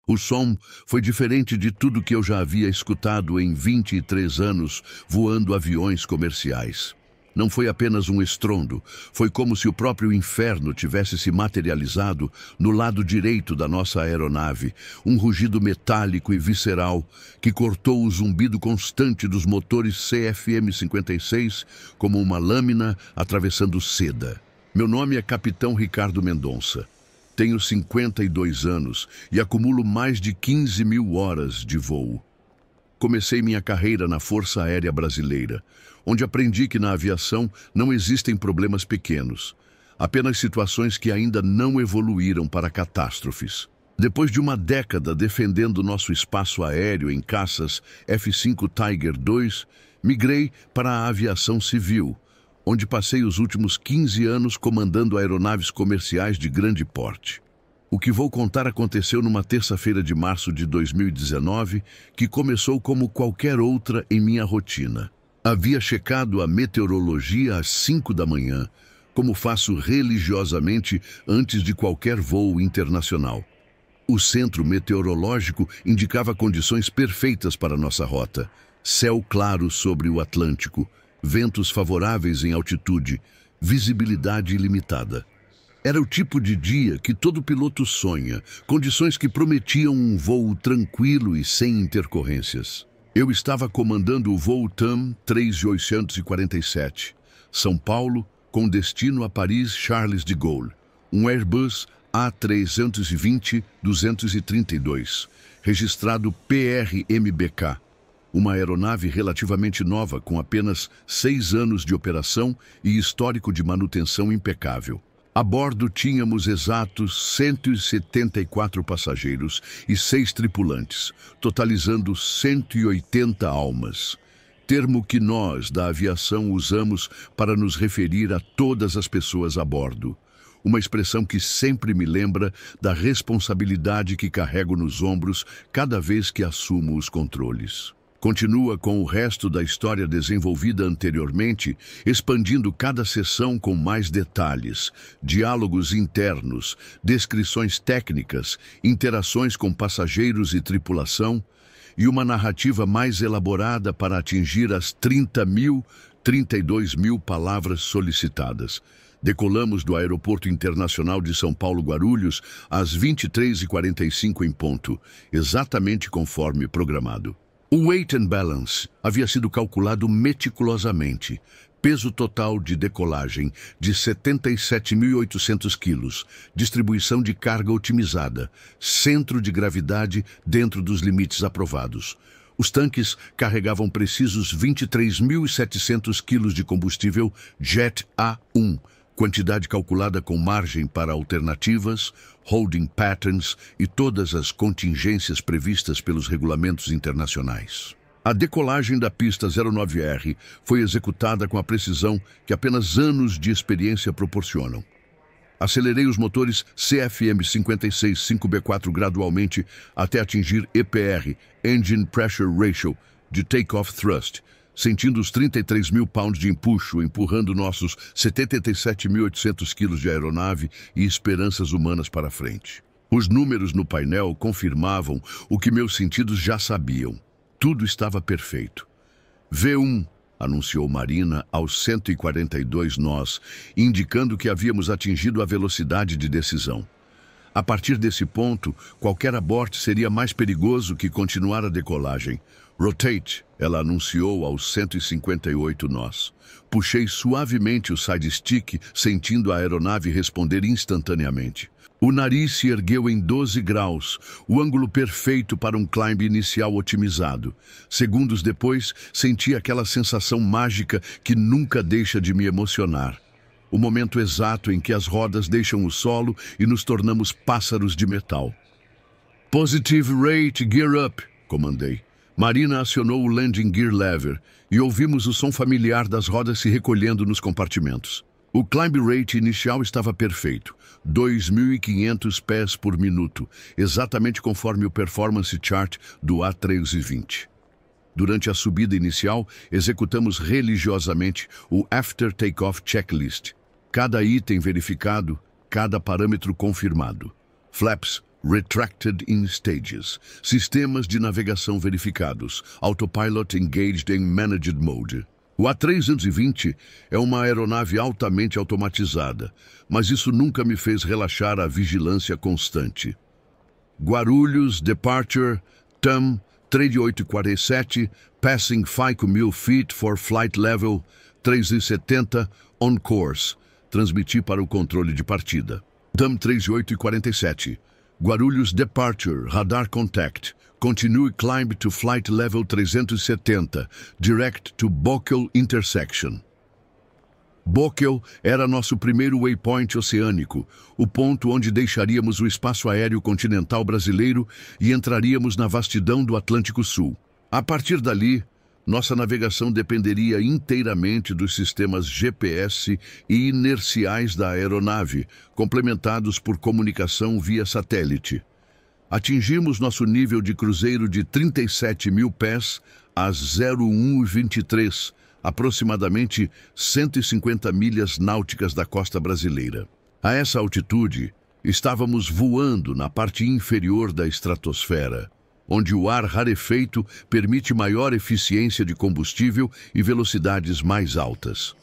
O som foi diferente de tudo que eu já havia escutado em 23 anos voando aviões comerciais. Não foi apenas um estrondo, foi como se o próprio inferno tivesse se materializado no lado direito da nossa aeronave, um rugido metálico e visceral que cortou o zumbido constante dos motores CFM-56 como uma lâmina atravessando seda. Meu nome é Capitão Ricardo Mendonça. Tenho 52 anos e acumulo mais de 15 mil horas de voo. Comecei minha carreira na Força Aérea Brasileira, onde aprendi que na aviação não existem problemas pequenos, apenas situações que ainda não evoluíram para catástrofes. Depois de uma década defendendo nosso espaço aéreo em caças F-5 Tiger II, migrei para a aviação civil, onde passei os últimos 15 anos comandando aeronaves comerciais de grande porte. O que vou contar aconteceu numa terça-feira de março de 2019, que começou como qualquer outra em minha rotina. Havia checado a meteorologia às 5 da manhã, como faço religiosamente antes de qualquer voo internacional. O centro meteorológico indicava condições perfeitas para nossa rota. Céu claro sobre o Atlântico, ventos favoráveis em altitude, visibilidade ilimitada. Era o tipo de dia que todo piloto sonha, condições que prometiam um voo tranquilo e sem intercorrências. Eu estava comandando o voo TAM 3847, São Paulo, com destino a Paris Charles de Gaulle, um Airbus A320-232, registrado PRMBK, uma aeronave relativamente nova com apenas 6 anos de operação e histórico de manutenção impecável. A bordo tínhamos exatos 174 passageiros e 6 tripulantes, totalizando 180 almas. Termo que nós, da aviação, usamos para nos referir a todas as pessoas a bordo. Uma expressão que sempre me lembra da responsabilidade que carrego nos ombros cada vez que assumo os controles. Continua com o resto da história desenvolvida anteriormente, expandindo cada sessão com mais detalhes, diálogos internos, descrições técnicas, interações com passageiros e tripulação, e uma narrativa mais elaborada para atingir as 32 mil palavras solicitadas. Decolamos do Aeroporto Internacional de São Paulo Guarulhos às 23h45 em ponto, exatamente conforme programado. O weight and balance havia sido calculado meticulosamente. Peso total de decolagem de 77.800 quilos, distribuição de carga otimizada, centro de gravidade dentro dos limites aprovados. Os tanques carregavam precisos 23.700 quilos de combustível Jet A1, quantidade calculada com margem para alternativas, holding patterns e todas as contingências previstas pelos regulamentos internacionais. A decolagem da pista 09R foi executada com a precisão que apenas anos de experiência proporcionam. Acelerei os motores CFM56-5B4 gradualmente até atingir EPR, Engine Pressure Ratio, de Takeoff Thrust, sentindo os 33 mil pounds de empuxo, empurrando nossos 77.800 quilos de aeronave e esperanças humanas para frente. Os números no painel confirmavam o que meus sentidos já sabiam. Tudo estava perfeito. V1, anunciou Marina aos 142 nós, indicando que havíamos atingido a velocidade de decisão. A partir desse ponto, qualquer aborto seria mais perigoso que continuar a decolagem. Rotate, ela anunciou aos 158 nós. Puxei suavemente o side stick, sentindo a aeronave responder instantaneamente. O nariz se ergueu em 12 graus, o ângulo perfeito para um climb inicial otimizado. Segundos depois, senti aquela sensação mágica que nunca deixa de me emocionar. O momento exato em que as rodas deixam o solo e nos tornamos pássaros de metal. Positive rate, gear up, comandei. Marina acionou o landing gear lever e ouvimos o som familiar das rodas se recolhendo nos compartimentos. O climb rate inicial estava perfeito, 2.500 pés por minuto, exatamente conforme o performance chart do A320. Durante a subida inicial, executamos religiosamente o After Takeoff Checklist. Cada item verificado, cada parâmetro confirmado. Flaps, Retracted in Stages. Sistemas de navegação verificados. Autopilot engaged in Managed Mode. O A320 é uma aeronave altamente automatizada, mas isso nunca me fez relaxar a vigilância constante. Guarulhos, Departure, TAM 3847, Passing 5.000 feet for Flight Level 370, On Course. Transmiti para o controle de partida. TAM 3847, Guarulhos, Departure, Radar Contact. Continue climb to Flight Level 370, direct to Bokel Intersection. Bokel era nosso primeiro waypoint oceânico, o ponto onde deixaríamos o espaço aéreo continental brasileiro e entraríamos na vastidão do Atlântico Sul. A partir dali, nossa navegação dependeria inteiramente dos sistemas GPS e inerciais da aeronave, complementados por comunicação via satélite. Atingimos nosso nível de cruzeiro de 37.000 pés às 01:23, aproximadamente 150 milhas náuticas da costa brasileira. A essa altitude, estávamos voando na parte inferior da estratosfera, onde o ar rarefeito permite maior eficiência de combustível e velocidades mais altas.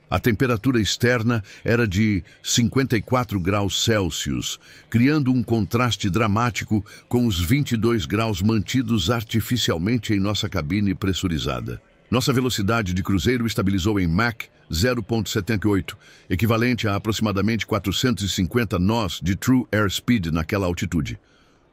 A temperatura externa era de 54 graus Celsius, criando um contraste dramático com os 22 graus mantidos artificialmente em nossa cabine pressurizada. Nossa velocidade de cruzeiro estabilizou em Mach 0,78, equivalente a aproximadamente 450 nós de True Airspeed naquela altitude.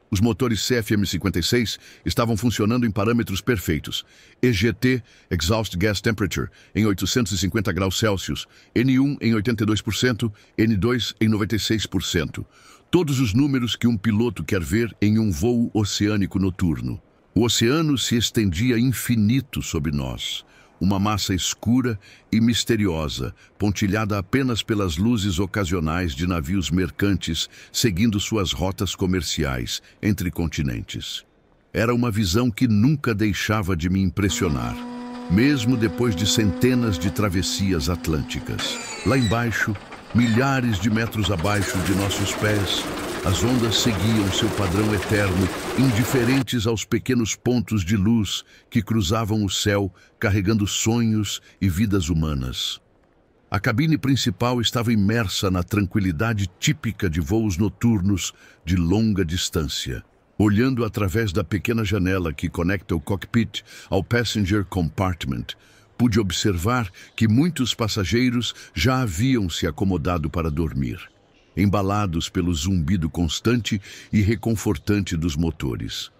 Os motores CFM56 estavam funcionando em parâmetros perfeitos. EGT, Exhaust Gas Temperature, em 850 graus Celsius, N1 em 82%, N2 em 96%. Todos os números que um piloto quer ver em um voo oceânico noturno. O oceano se estendia infinito sob nós. Uma massa escura e misteriosa, pontilhada apenas pelas luzes ocasionais de navios mercantes seguindo suas rotas comerciais entre continentes. Era uma visão que nunca deixava de me impressionar, mesmo depois de centenas de travessias atlânticas. Lá embaixo, milhares de metros abaixo de nossos pés, as ondas seguiam seu padrão eterno, indiferentes aos pequenos pontos de luz que cruzavam o céu, carregando sonhos e vidas humanas. A cabine principal estava imersa na tranquilidade típica de voos noturnos de longa distância. Olhando através da pequena janela que conecta o cockpit ao passenger compartment, pude observar que muitos passageiros já haviam se acomodado para dormir, embalados pelo zumbido constante e reconfortante dos motores.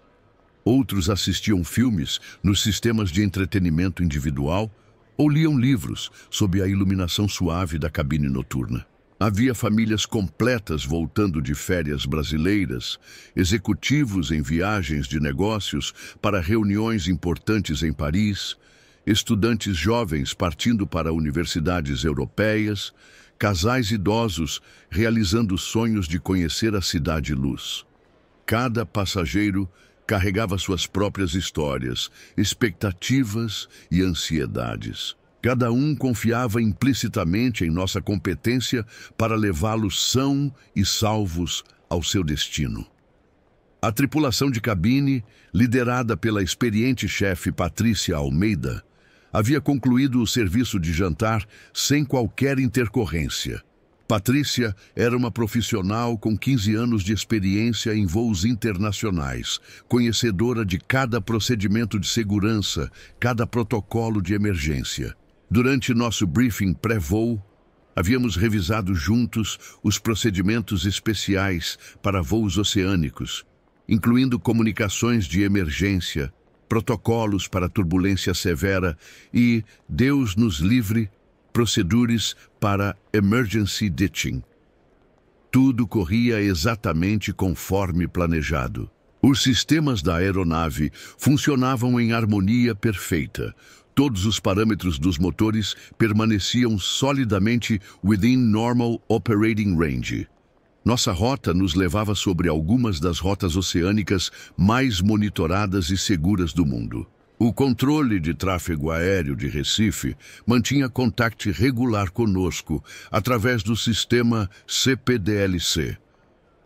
Outros assistiam filmes nos sistemas de entretenimento individual ou liam livros sob a iluminação suave da cabine noturna. Havia famílias completas voltando de férias brasileiras, executivos em viagens de negócios para reuniões importantes em Paris, estudantes jovens partindo para universidades europeias, casais idosos realizando sonhos de conhecer a cidade-luz. Cada passageiro carregava suas próprias histórias, expectativas e ansiedades. Cada um confiava implicitamente em nossa competência para levá-los são e salvos ao seu destino. A tripulação de cabine, liderada pela experiente chefe Patrícia Almeida, havia concluído o serviço de jantar sem qualquer intercorrência. Patrícia era uma profissional com 15 anos de experiência em voos internacionais, conhecedora de cada procedimento de segurança, cada protocolo de emergência. Durante nosso briefing pré-voo, havíamos revisado juntos os procedimentos especiais para voos oceânicos, incluindo comunicações de emergência, protocolos para turbulência severa e, Deus nos livre, procedures para emergency ditching. Tudo corria exatamente conforme planejado. Os sistemas da aeronave funcionavam em harmonia perfeita. Todos os parâmetros dos motores permaneciam solidamente within normal operating range. Nossa rota nos levava sobre algumas das rotas oceânicas mais monitoradas e seguras do mundo. O controle de tráfego aéreo de Recife mantinha contato regular conosco através do sistema CPDLC.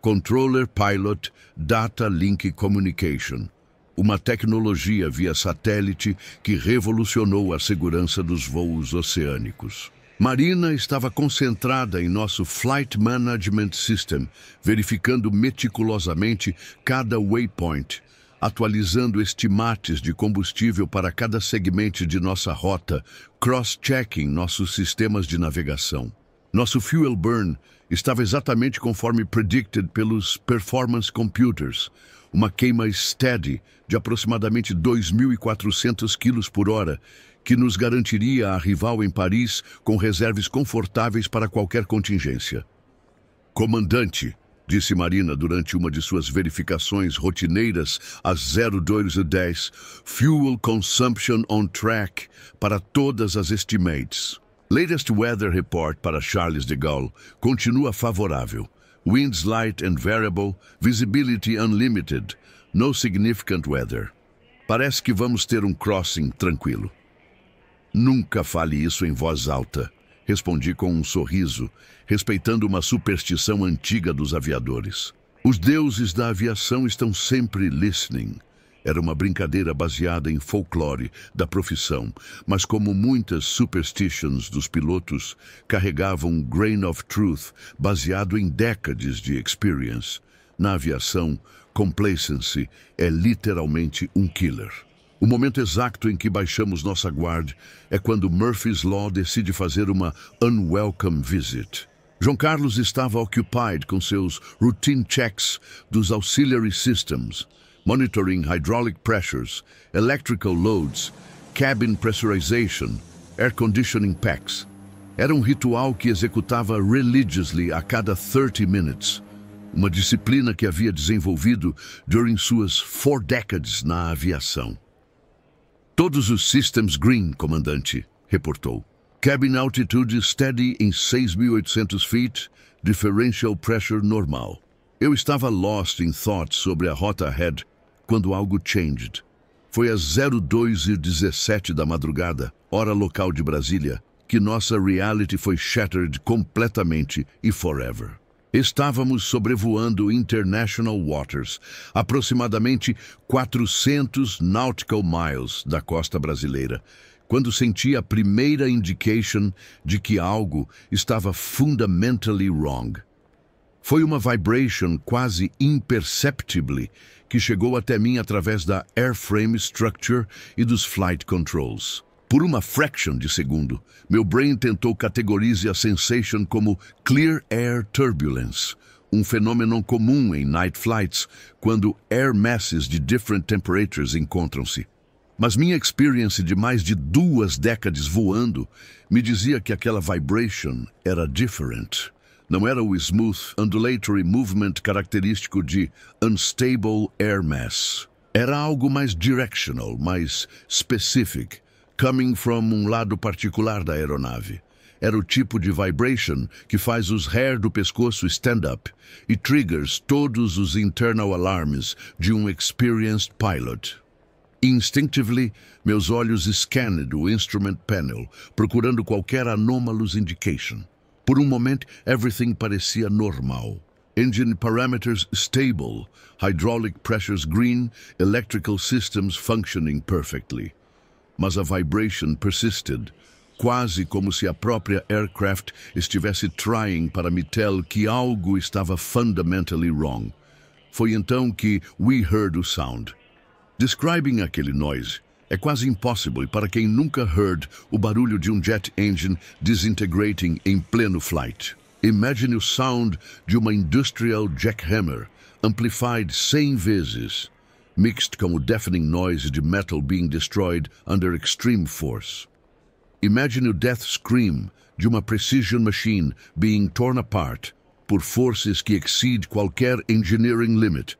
Controller Pilot Data Link Communication, uma tecnologia via satélite que revolucionou a segurança dos voos oceânicos. Marina estava concentrada em nosso Flight Management System, verificando meticulosamente cada waypoint, atualizando estimates de combustível para cada segmento de nossa rota, cross-checking nossos sistemas de navegação. Nosso fuel burn estava exatamente conforme predicted pelos performance computers, uma queima steady de aproximadamente 2.400 kg por hora, que nos garantiria a rival em Paris com reservas confortáveis para qualquer contingência. Comandante, disse Marina durante uma de suas verificações rotineiras às 02:10, fuel consumption on track para todas as estimates. Latest weather report para Charles de Gaulle continua favorável. Winds light and variable, visibility unlimited, no significant weather. Parece que vamos ter um crossing tranquilo. Nunca fale isso em voz alta, respondi com um sorriso, respeitando uma superstição antiga dos aviadores. Os deuses da aviação estão sempre listening. Era uma brincadeira baseada em folclore da profissão, mas como muitas superstitions dos pilotos, carregava um grain of truth baseado em décadas de experience. Na aviação, complacency é literalmente um killer. O momento exato em que baixamos nossa guarda é quando Murphy's Law decide fazer uma unwelcome visit. João Carlos estava occupied com seus routine checks dos auxiliary systems, monitoring hydraulic pressures, electrical loads, cabin pressurization, air conditioning packs. Era um ritual que executava religiously a cada 30 minutes, uma disciplina que havia desenvolvido durante suas 4 décadas na aviação. Todos os systems green, comandante, reportou. Cabin altitude steady em 6.800 feet, differential pressure normal. Eu estava lost in thought sobre a rota ahead quando algo changed. Foi às 02:17 da madrugada, hora local de Brasília, que nossa reality foi shattered completamente e forever. Estávamos sobrevoando international waters, aproximadamente 400 nautical miles da costa brasileira, quando senti a primeira indication de que algo estava fundamentally wrong. Foi uma vibration quase imperceptible que chegou até mim através da airframe structure e dos flight controls. Por uma fraction de segundo, meu brain tentou categorizar a sensation como clear air turbulence, um fenômeno comum em night flights quando air masses de different temperatures encontram-se. Mas minha experience de mais de 2 décadas voando me dizia que aquela vibration era different. Não era o smooth, undulatory movement característico de unstable air mass. Era algo mais directional, mais specific, coming from um lado particular da aeronave. Era o tipo de vibration que faz os hair do pescoço stand up e triggers todos os internal alarms de um experienced pilot. Instinctively, meus olhos scanned o instrument panel, procurando qualquer anomalous indication. Por um momento, everything parecia normal. Engine parameters stable, hydraulic pressures green, electrical systems functioning perfectly. Mas a vibration persisted, quase como se a própria aircraft estivesse trying para me tell que algo estava fundamentally wrong. Foi então que we heard o sound. Describing aquele noise é quase impossível para quem nunca heard o barulho de um jet engine disintegrating em pleno flight. Imagine o sound de uma industrial jackhammer, amplified 100 vezes, mixed com o deafening noise de metal being destroyed under extreme force. Imagine o death scream de uma precision machine being torn apart por forças que exceed qualquer engineering limit.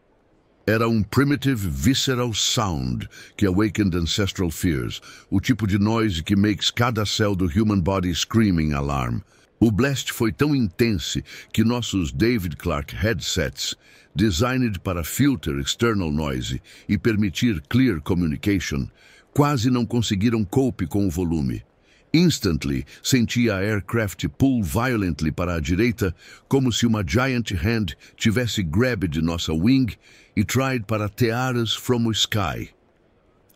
Era um primitive, visceral sound que awakened ancestral fears, o tipo de noise que makes cada cell do human body screaming alarm. O blast foi tão intenso que nossos David Clark headsets, designed para filter external noise e permitir clear communication, quase não conseguiram cope com o volume. Instantly, senti a aircraft pull violently para a direita, como se uma giant hand tivesse grabbed nossa wing e tried para tear us from the sky.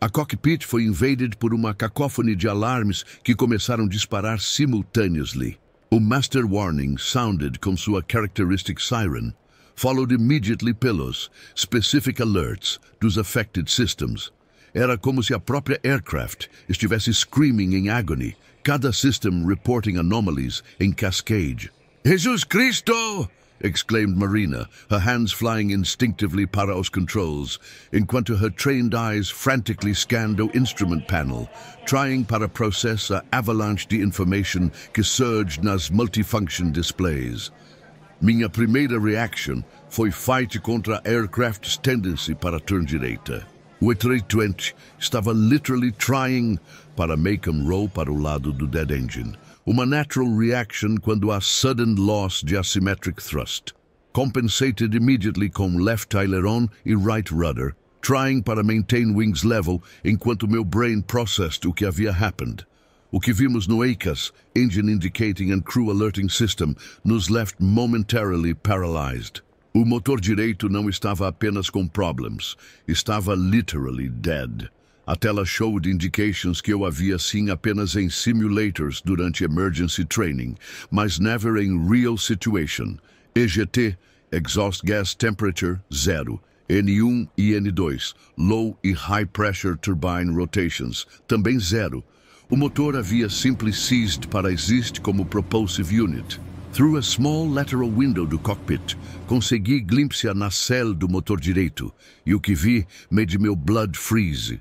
A cockpit foi invaded por uma cacófone de alarmes que começaram a disparar simultaneously. O master warning sounded com sua characteristic siren, followed immediately pelos specific alerts dos affected systems. Era como se a própria aircraft estivesse screaming em agony, cada system reporting anomalies em cascade. Jesus Cristo! Exclaimed Marina, her hands flying instinctively para os controls, enquanto her trained eyes frantically scanned o instrument panel, trying para process a avalanche de information que surged nas multifunction displays. Minha primeira reaction foi fight contra a aircraft's tendency para turn direita. O A320 estava literally trying para make him roll para o lado do dead engine. Uma natural reaction quando há sudden loss de asymmetric thrust. Compensated immediately com left aileron e right rudder, trying para maintain wings level enquanto meu brain processed o que havia happened. O que vimos no ACAS, Engine Indicating and Crew Alerting System, nos left momentarily paralyzed. O motor direito não estava apenas com problems, estava literally dead. A tela showed indications que eu havia seen apenas em simulators durante emergency training, mas never em real situation. EGT, exhaust gas temperature, 0. N1 e N2, low e high pressure turbine rotations, também 0. O motor havia simply ceased para existir como propulsive unit. Through a small lateral window do cockpit, consegui glimpse a nacelle do motor direito, e o que vi made meu blood freeze.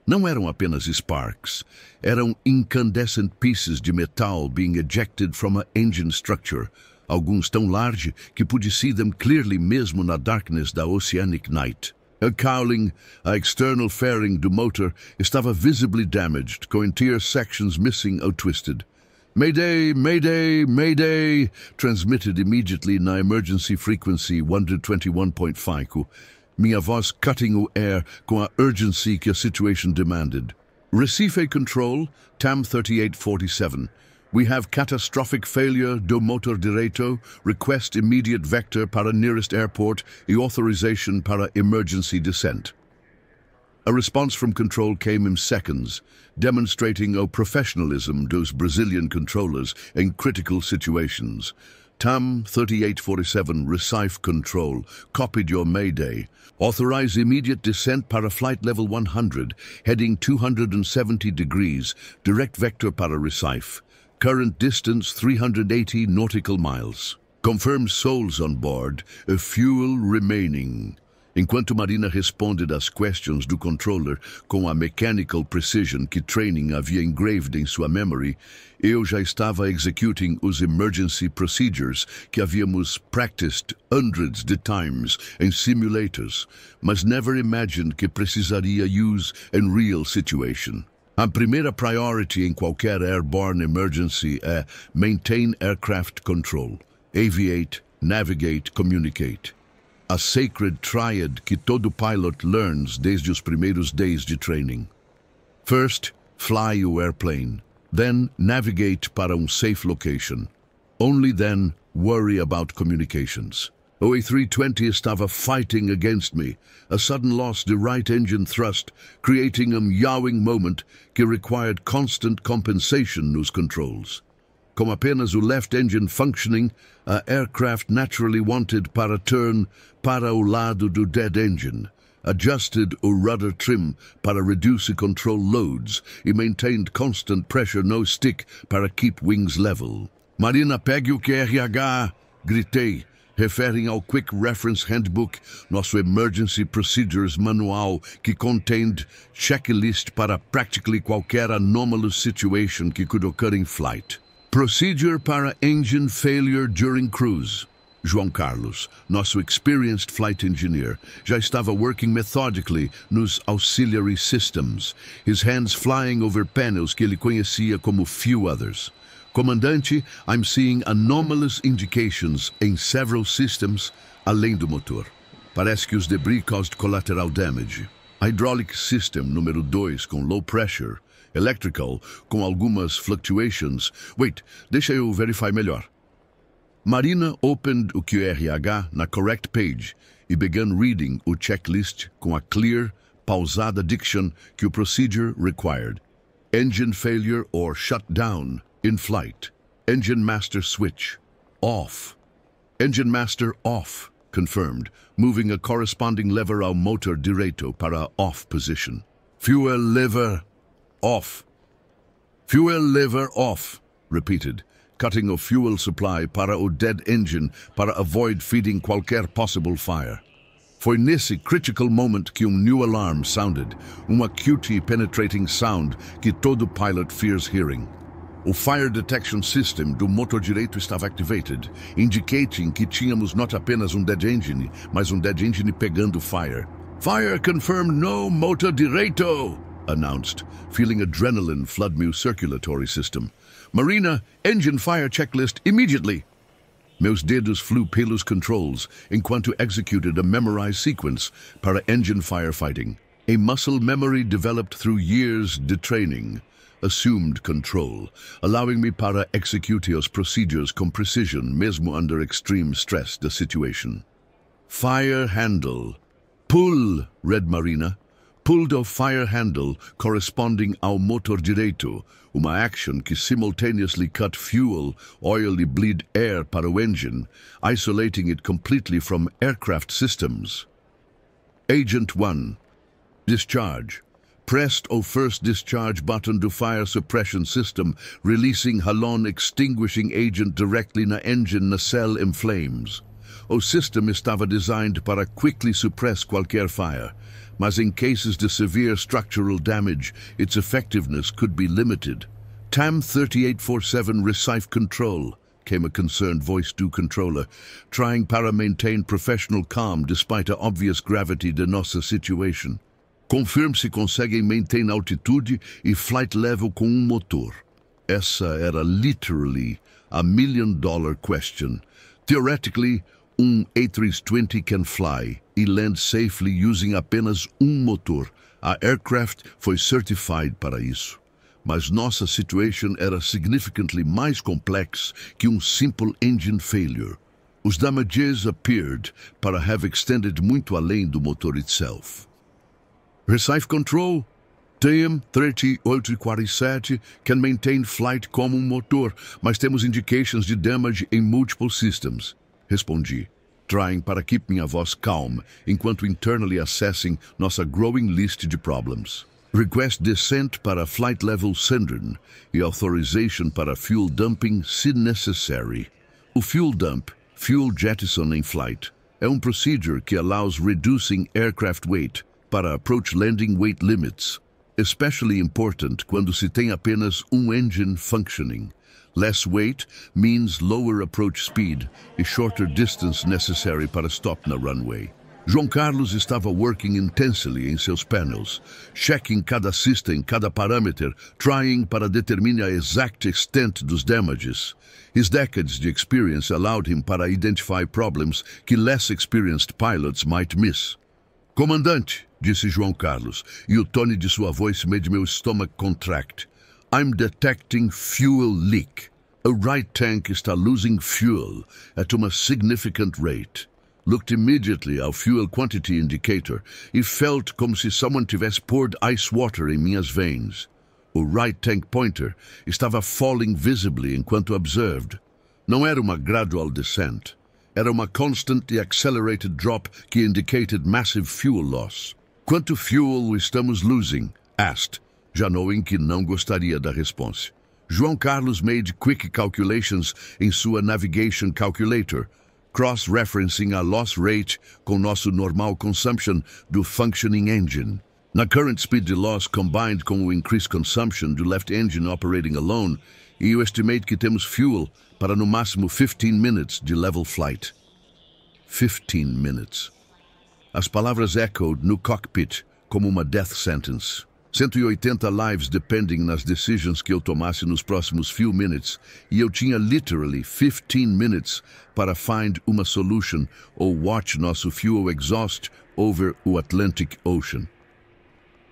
Não eram apenas sparks, eram incandescent pieces de metal being ejected from a engine structure, alguns tão large que pude see them clearly mesmo na darkness da oceanic night. A cowling, a external fairing do motor estava visibly damaged, com entire sections missing or twisted. Mayday, Mayday, Mayday, transmitted immediately na emergency frequency 121.5, minha voz cutting o air com a urgency que a situation demanded. Recife Control, TAM 3847. We have catastrophic failure do motor direito, request immediate vector para nearest airport e authorization para emergency descent. A response from control came in seconds, demonstrating o professionalism dos Brazilian controllers in critical situations. TAM 3847 Recife Control, copied your Mayday. Authorize immediate descent para flight level 100, heading 270 degrees, direct vector para Recife. Current distance 380 nautical miles. Confirmed souls on board, a fuel remaining. Enquanto Marina responde às questions do controller com a mechanical precision que training havia engraved em sua memory, eu já estava executing os emergency procedures que havíamos practiced hundreds de times em simulators, mas never imagined que precisaria use in real situation. A primeira priority em qualquer airborne emergency é maintain aircraft control, aviate, navigate, communicate. A sacred triad que todo pilot learns desde os primeiros days de training. First, fly o airplane. Then, navigate para safe location. Only then, worry about communications. O A320 estava fighting against me, a sudden loss de right engine thrust, creating a yowing moment que required constant compensation nos controls. Com apenas o left engine functioning, a aircraft naturally wanted para turn para o lado do dead engine, adjusted o rudder trim para reduce control loads e maintained constant pressure no stick para keep wings level. Marina, pegue o QRH, gritei, referem ao Quick Reference Handbook, nosso Emergency Procedures Manual, que contained checklist para practically qualquer anomalous situation que could occur in flight. Procedure para engine failure during cruise. João Carlos, nosso experienced flight engineer, já estava working methodically nos auxiliary systems, his hands flying over panels que ele conhecia como few others. Comandante, I'm seeing anomalous indications em several systems além do motor. Parece que os debris caused collateral damage. Hydraulic system número 2 com low pressure Electrical, com algumas fluctuations. Wait, deixa eu verificar melhor. Marina opened o QRH na correct page e began reading o checklist com a clear, pausada diction que o procedure required. Engine failure or shutdown in flight. Engine master switch. Off. Engine master off. Confirmed, moving a corresponding lever ao motor direito para off position. Fuel lever off. Fuel lever off. Repeated, cutting o fuel supply para o dead engine para avoid feeding qualquer possible fire. Foi nesse critical moment que new alarm sounded, acute penetrating sound que todo pilot fears hearing. O fire detection system do motor direito estava activated, indicating que tínhamos not apenas dead engine, mas dead engine pegando fire. Fire confirmed no motor direito, announced, feeling adrenaline flood meu circulatory system. Marina, engine fire checklist immediately. Meus dedos flew pelos controls enquanto executed a memorized sequence para engine firefighting. A muscle memory developed through years de training assumed control, allowing me para execute os procedures com precision mesmo under extreme stress da situation. Fire handle. Pull, read Marina. Pull do fire handle corresponding ao motor direito, uma action que simultaneously cut fuel, oil e bleed air para o engine, isolating it completely from aircraft systems. Agent 1. Discharge. Pressed o first discharge button do fire suppression system, releasing halon extinguishing agent directly na engine nacelle in flames. O system estava designed para quickly suppress qualquer fire, mas in cases de severe structural damage, its effectiveness could be limited. TAM 3847 Recife Control, came a concerned voice do controller, trying para maintain professional calm despite a obvious gravity de nossa situation. Confirme se conseguem maintain altitude e flight level com motor. Essa era literally a $1 million question. Theoretically, A320 can fly e land safely using apenas motor. A aircraft foi certified para isso. Mas nossa situation era significantly mais complex que simple engine failure. Os damages appeared para have extended muito além do motor itself. Recife Control, TAM 3847 can maintain flight como motor, mas temos indications de damage em multiple systems. Respondi, trying para keep minha voz calm, enquanto internally assessing nossa growing list de problems. Request descent para flight level syndrome e authorization para fuel dumping se necessary. O fuel dump, fuel jettison em flight, é procedure que allows reducing aircraft weight para approach landing weight limits, especially important quando se tem apenas engine functioning. Less weight means lower approach speed e shorter distance necessary para stop na runway. João Carlos estava working intensely em seus panels, checking cada system, cada parameter, trying para determinar a exact extent dos damages. His decades de experience allowed him para identify problems que less experienced pilots might miss. Comandante, disse João Carlos, e o tone de sua voz made meu stomach contract. I'm detecting fuel leak. A right tank está losing fuel at a significant rate. Looked immediately ao fuel quantity indicator e felt como se someone tivesse poured ice water em minhas veins. O right tank pointer estava falling visibly enquanto observed. Não era uma gradual descent. Era uma constant e accelerated drop que indicated massive fuel loss. Quanto fuel estamos losing? Asked, já knowing que não gostaria da resposta. João Carlos made quick calculations em sua navigation calculator, cross-referencing a loss rate com nosso normal consumption do functioning engine. Na current speed de loss combined com o increased consumption do left engine operating alone, e eu estimate que temos fuel para no máximo 15 minutes de level flight. 15 minutes. As palavras echoed no cockpit como uma death sentence. 180 lives depending nas decisões que eu tomasse nos próximos few minutes, e eu tinha literally 15 minutes para find uma solution ou watch nosso fuel exhaust over o Atlantic Ocean.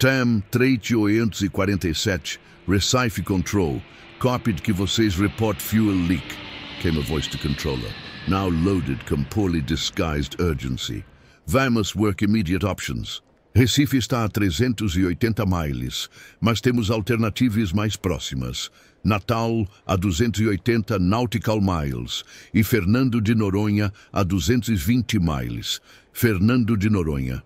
TAM 3847, Recife Control. Copied que vocês report fuel leak. Came a voice to controller, now loaded com poorly disguised urgency. Vamos work immediate options. Recife está a 380 miles, mas temos alternativas mais próximas. Natal a 280 nautical miles e Fernando de Noronha a 220 miles. Fernando de Noronha.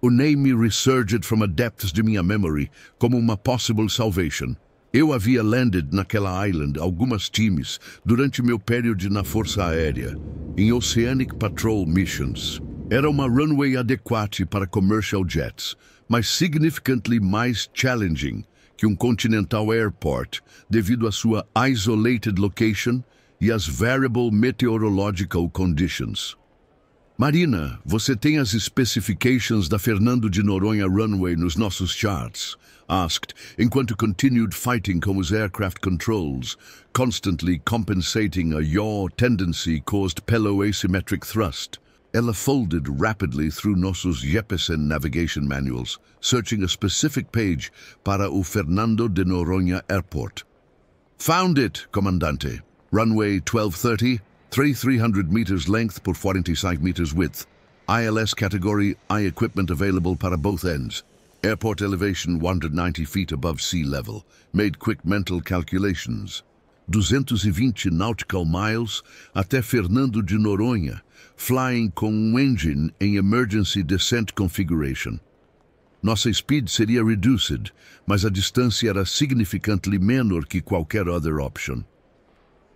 O name resurged from a depths de minha memory como uma possible salvation. Eu havia landed naquela island algumas times durante meu período na Força Aérea, em Oceanic Patrol Missions. Era uma runway adequada para commercial jets, mas significantly mais challenging que um Continental Airport devido à sua isolated location e às variable meteorological conditions. Marina, você tem as specifications da Fernando de Noronha runway nos nossos charts? Asked, enquanto continued fighting com os aircraft controls, constantly compensating a yaw tendency caused pelo asymmetric thrust. Ela folded rapidly through nossos Jeppesen navigation manuals, searching a specific page para o Fernando de Noronha Airport. Found it, Comandante. Runway 1230, 300 meters length por 45 meters width. ILS category, I equipment available para both ends. Airport elevation 190 feet above sea level. Made quick mental calculations. 220 nautical miles até Fernando de Noronha, flying com engine em emergency descent configuration. Nossa speed seria reduced, mas a distância era significantly menor que qualquer other option.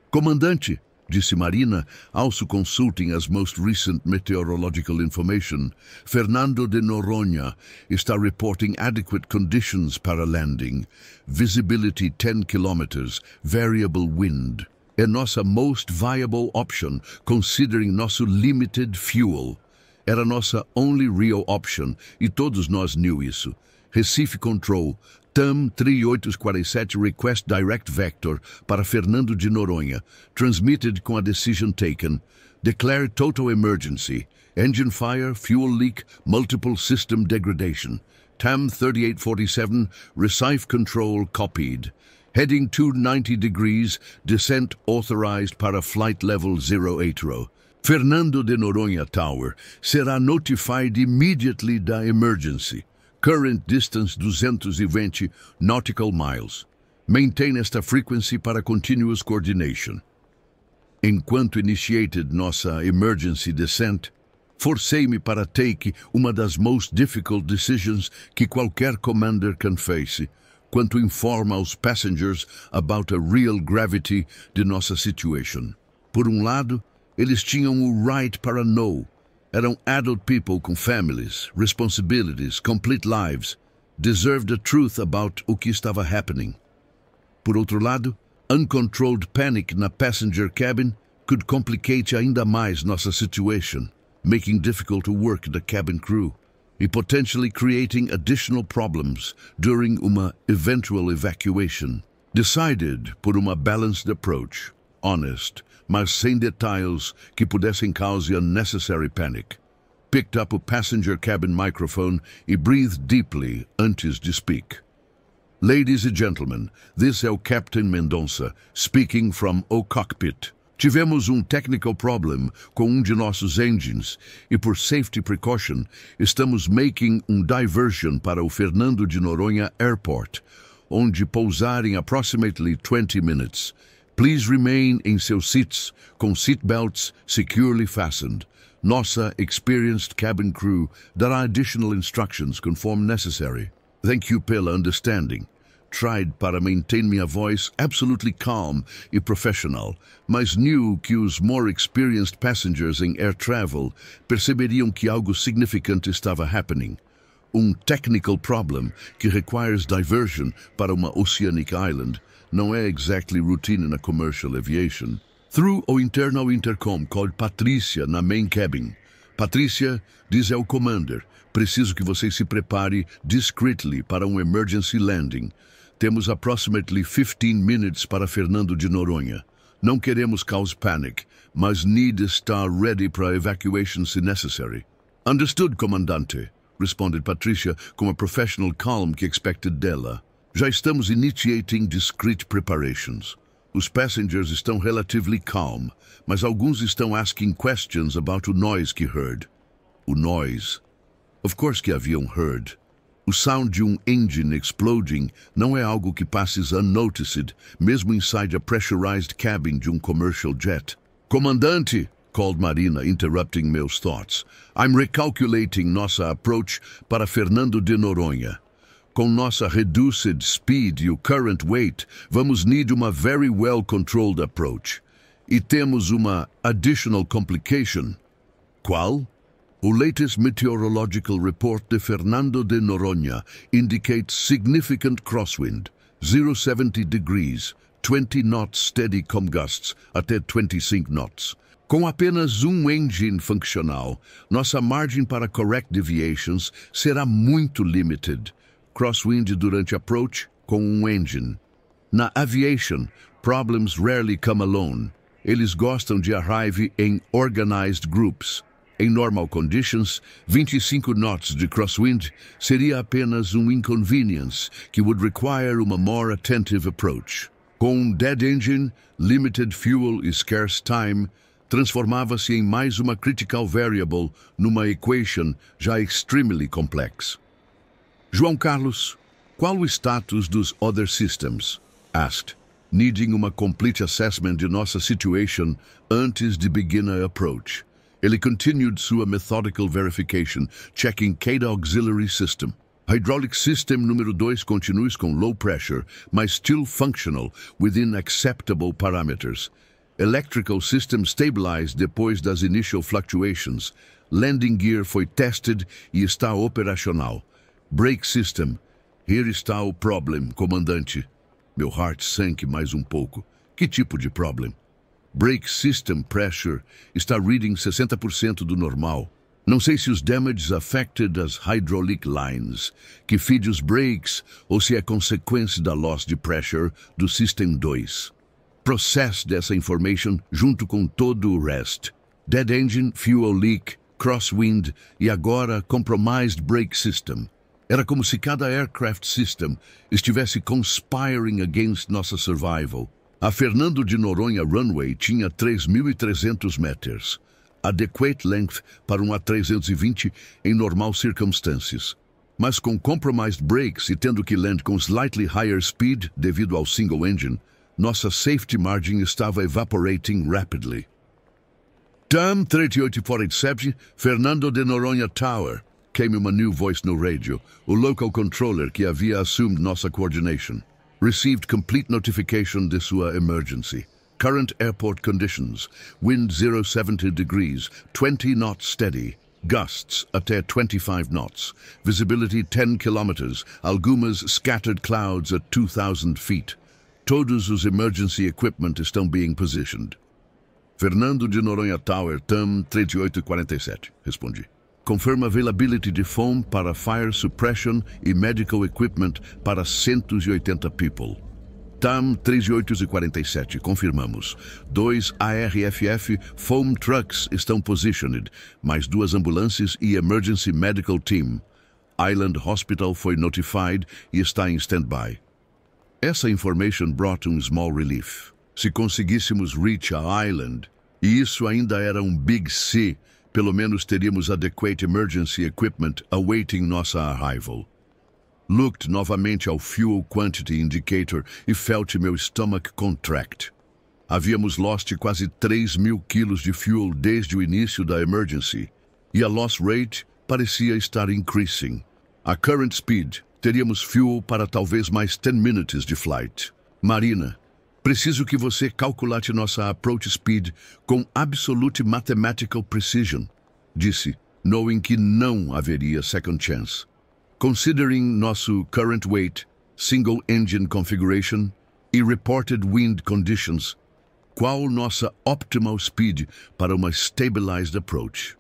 Comandante, disse Marina, also consulting as most recent meteorological information, Fernando de Noronha está reporting adequate conditions para landing. Visibility 10 kilometers, variable wind. É nossa most viable option, considering nosso limited fuel. Era nossa only real option, e todos nós knew isso. Recife Control, TAM 3847 Request Direct Vector para Fernando de Noronha, transmitted com a decision taken. Declare total emergency. Engine fire, fuel leak, multiple system degradation. TAM 3847, Recife Control copied. Heading 290 degrees, descent authorized para flight level 080. Fernando de Noronha Tower será notified immediately da emergency. Current distance 220 nautical miles. Maintain esta frequency para continuous coordination. Enquanto initiated nossa emergency descent, forcei-me para take uma das most difficult decisions que qualquer commander can face, quanto informa aos passengers about a real gravity de nossa situation. Por lado, eles tinham o right para know. Eram adult people com families, responsibilities, complete lives, deserved the truth about o que estava happening. Por outro lado, uncontrolled panic na passenger cabin could complicate ainda mais nossa situation, making difficult to work the cabin crew, e potentially creating additional problems during uma eventual evacuation. Decided por uma balanced approach, honest, mas sem detalhes que pudessem causar unnecessary panic. Picked up a passenger cabin microphone e breathed deeply antes de speak. Ladies and gentlemen, this é o Captain Mendonça, speaking from o cockpit. Tivemos technical problem com de nossos engines e por safety precaution estamos making diversion para o Fernando de Noronha Airport, onde pousar em approximately 20 minutes. Please remain em seus seats com seatbelts securely fastened. Nossa experienced cabin crew dará additional instructions conforme necessary. Thank you pela understanding. Tried para maintain minha voice absolutely calm e professional, mas knew que os more experienced passengers em air travel perceberiam que algo significante estava happening. Technical problem que requires diversion para uma oceanic island não é exactly routine na commercial aviation. Through o internal intercom called Patrícia na main cabin. Patrícia diz ao commander, preciso que você se prepare discreetly para emergency landing. Temos approximately 15 minutes para Fernando de Noronha. Não queremos cause panic, mas need estar ready para evacuation se necessary. Understood, comandante. responded Patricia com a professional calm que expected dela. Já estamos initiating discrete preparations. Os passengers estão relatively calm, mas alguns estão asking questions about o noise que heard. O noise. Of course que haviam heard. O sound de um engine exploding não é algo que passes unnoticed, mesmo inside a pressurized cabin de um commercial jet. Comandante, called Marina, interrupting meus thoughts. I'm recalculating nossa approach para Fernando de Noronha. Com nossa reduced speed e o current weight, vamos need uma very well-controlled approach. E temos uma additional complication. Qual? O latest meteorological report de Fernando de Noronha indicates significant crosswind, 070 degrees, 20 knots steady com gusts até 25 knots. Com apenas um engine funcional, nossa margem para correct deviations será muito limited. Crosswind durante approach com um engine. Na aviation, problems rarely come alone. Eles gostam de arrive em organized groups. Em normal conditions, 25 knots de crosswind seria apenas um inconvenience que would require uma more attentive approach. Com um dead engine, limited fuel e scarce time, transformava-se em mais uma critical variable numa equation já extremely complex. João Carlos, qual o status dos other systems? Asked, needing uma complete assessment de nossa situation antes de begin a approach. Ele continued sua methodical verification, checking cada auxiliary system. Hydraulic system número 2 continua com low pressure, mas still functional within acceptable parameters. Electrical system stabilized depois das initial fluctuations. Landing gear foi tested e está operacional. Brake system. Here está o problem, comandante. Meu heart sank mais um pouco. Que tipo de problem? Brake system pressure está reading 60% do normal. Não sei se os damages affected as hydraulic lines, que feed os brakes, ou se é consequência da loss de pressure do System 2. Process dessa information junto com todo o rest. Dead engine, fuel leak, crosswind e agora compromised brake system. Era como se cada aircraft system estivesse conspiring against nossa survival. A Fernando de Noronha runway tinha 3.300 metros, adequate length para um A320 em normal circumstâncias. Mas com compromised brakes e tendo que land com slightly higher speed devido ao single engine, nossa safety margin estava evaporating rapidly. TAM 3847, Fernando de Noronha Tower, came uma new voice no radio, o local controller que havia assumed nossa coordination. Received complete notification de sua emergency. Current airport conditions. Wind 070 degrees, 20 knots steady. Gusts até 25 knots. Visibility 10 kilometers. Algumas scattered clouds at 2,000 feet. Todos os emergency equipment estão being positioned. Fernando de Noronha Tower, TAM 3847, respondi. Confirm availability de foam para fire suppression e medical equipment para 180 people. TAM 3847, confirmamos. 2 ARFF foam trucks estão positioned, mais 2 ambulâncias e emergency medical team. Island Hospital foi notified e está em standby. Essa information brought small relief. Se conseguíssemos reach a island, e isso ainda era big C, pelo menos teríamos adequate emergency equipment awaiting nossa arrival. Looked novamente ao fuel quantity indicator e felt meu stomach contract. Havíamos lost quase 3.000 quilos de fuel desde o início da emergency, e a loss rate parecia estar increasing. A current speed, teríamos fuel para talvez mais 10 minutes de flight. Marina, preciso que você calculate nossa approach speed com absolute mathematical precision, disse, knowing que não haveria second chance. Considering nosso current weight, single engine configuration e reported wind conditions, qual nossa optimal speed para uma stabilized approach?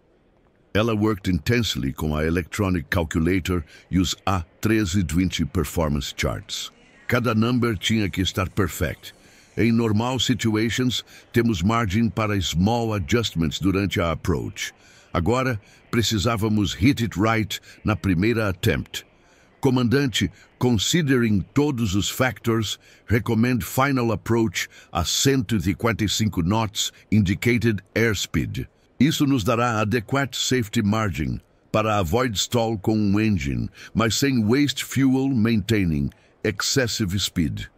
Ela worked intensely com a electronic calculator e os A1320 performance charts. Cada number tinha que estar perfect. Em normal situations, temos margem para small adjustments durante a approach. Agora, precisávamos hit it right na primeira attempt. Comandante, considering todos os factors, recommend final approach a 155 knots indicated airspeed. Isso nos dará adequate safety margin para avoid stall com um engine, mas sem waste fuel maintaining excessive speed.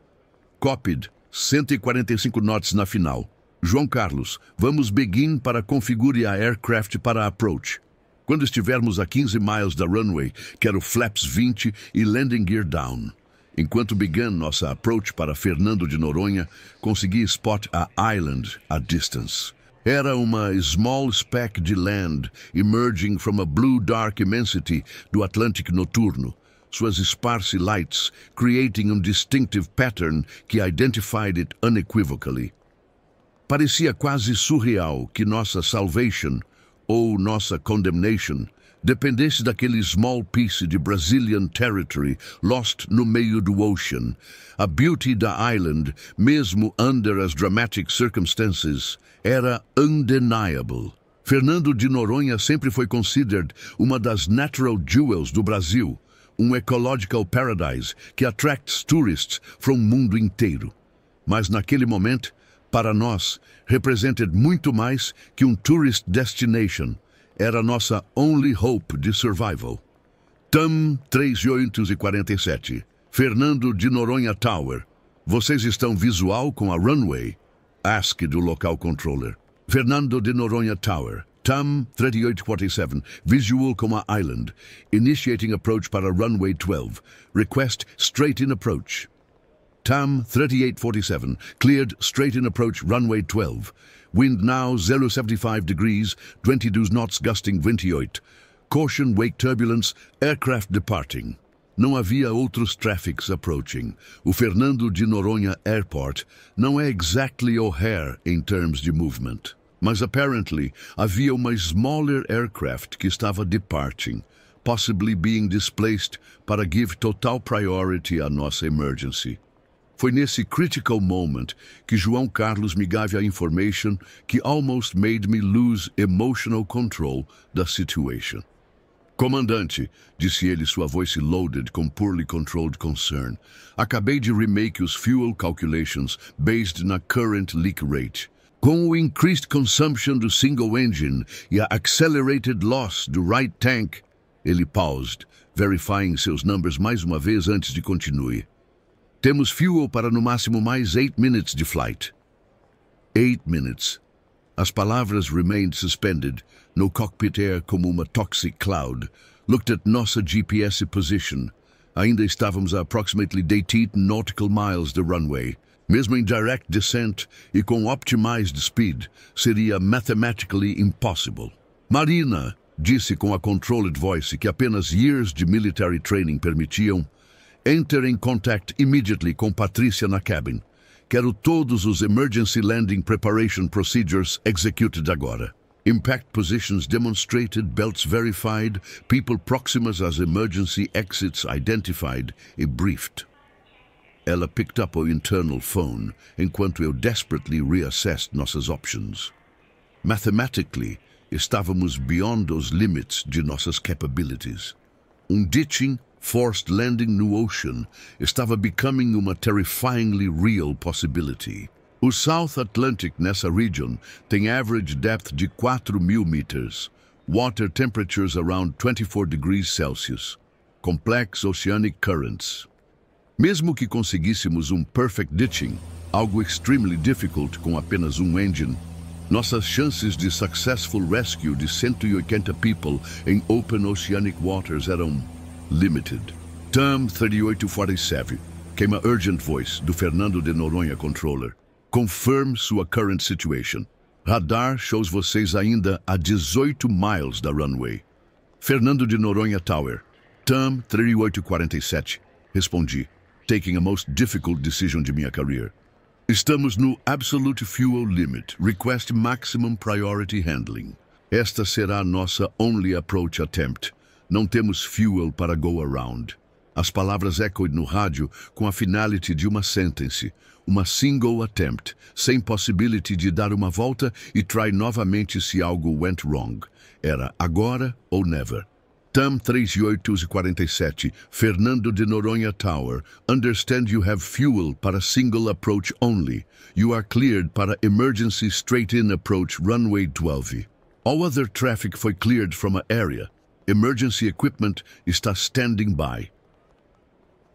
Copied, 145 knots na final. João Carlos, vamos begin para configure a aircraft para approach. Quando estivermos a 15 miles da runway, quero flaps 20 e landing gear down. Enquanto began nossa approach para Fernando de Noronha, consegui spot a island a distance. Era uma small speck de land emerging from a blue dark immensity do Atlântico noturno. Suas sparse lights creating um distinctive pattern que identified it unequivocally. Parecia quase surreal que nossa salvation, ou nossa condemnation, dependesse daquele small piece de Brazilian territory lost no meio do ocean. A beauty da island, mesmo under as dramatic circumstances, era undeniable. Fernando de Noronha sempre foi considered uma das natural jewels do Brasil, um ecological paradise que attracts tourists from o mundo inteiro. Mas naquele momento, para nós, represented muito mais que um tourist destination. Era nossa only hope de survival. TAM 3847. Fernando de Noronha Tower. Vocês estão visual com a runway? Asked o local controller. Fernando de Noronha Tower. TAM 3847. Visual com a island. Initiating approach para runway 12. Request straight-in approach. TAM 3847, cleared straight-in approach runway 12. Wind now 075 degrees, 22 knots gusting 28. Caution wake turbulence, aircraft departing. Não havia outros traffics approaching. O Fernando de Noronha Airport não é exactly O'Hare in terms de movement. Mas apparently havia uma smaller aircraft que estava departing, possibly being displaced para give total priority à nossa emergency. Foi nesse critical moment que João Carlos me gave a information que almost made me lose emotional control da situation. Comandante, disse ele, sua voice loaded com poorly controlled concern. Acabei de remake os fuel calculations based na current leak rate. Com o increased consumption do single engine e a accelerated loss do right tank, ele paused, verifying seus numbers mais uma vez antes de continue. Temos fuel para no máximo mais 8 minutes de flight. 8 minutes. As palavras remained suspended, no cockpit air como uma toxic cloud. Looked at nossa GPS position. Ainda estávamos a approximately 18 nautical miles da runway. Mesmo em direct descent e com optimized speed, seria mathematically impossible. Marina, disse com a controlled voice que apenas years de military training permitiam, enter in contact immediately com Patrícia na cabin. Quero todos os emergency landing preparation procedures executed agora. Impact positions demonstrated, belts verified, people próximas às emergency exits identified e briefed. Ela picked up o internal phone enquanto eu desperately reassessed nossas options. Mathematically, estávamos beyond os limits de nossas capabilities. Ditching, forced landing no ocean estava becoming uma terrifyingly real possibility. O South Atlantic nessa region tem average depth de 4.000 meters, water temperatures around 24 degrees Celsius, complex oceanic currents. Mesmo que conseguíssemos perfect ditching, algo extremely difficult com apenas engine, nossas chances de successful rescue de 180 people em open oceanic waters eram limited. TAM 3847, came a urgent voice do Fernando de Noronha controller. Confirm sua current situation. Radar shows vocês ainda a 18 miles da runway. Fernando de Noronha Tower. TAM 3847. Respondi, taking a most difficult decision de minha career. Estamos no absolute fuel limit. Request maximum priority handling. Esta será nossa only approach attempt. Não temos fuel para go around. As palavras echoed no rádio com a finality de uma sentence, uma single attempt, sem possibility de dar uma volta e try novamente se algo went wrong. Era agora ou never. TAM 3847, Fernando de Noronha Tower. Understand you have fuel para single approach only. You are cleared para emergency straight-in approach runway 12. All other traffic foi cleared from a area. Emergency equipment está standing by.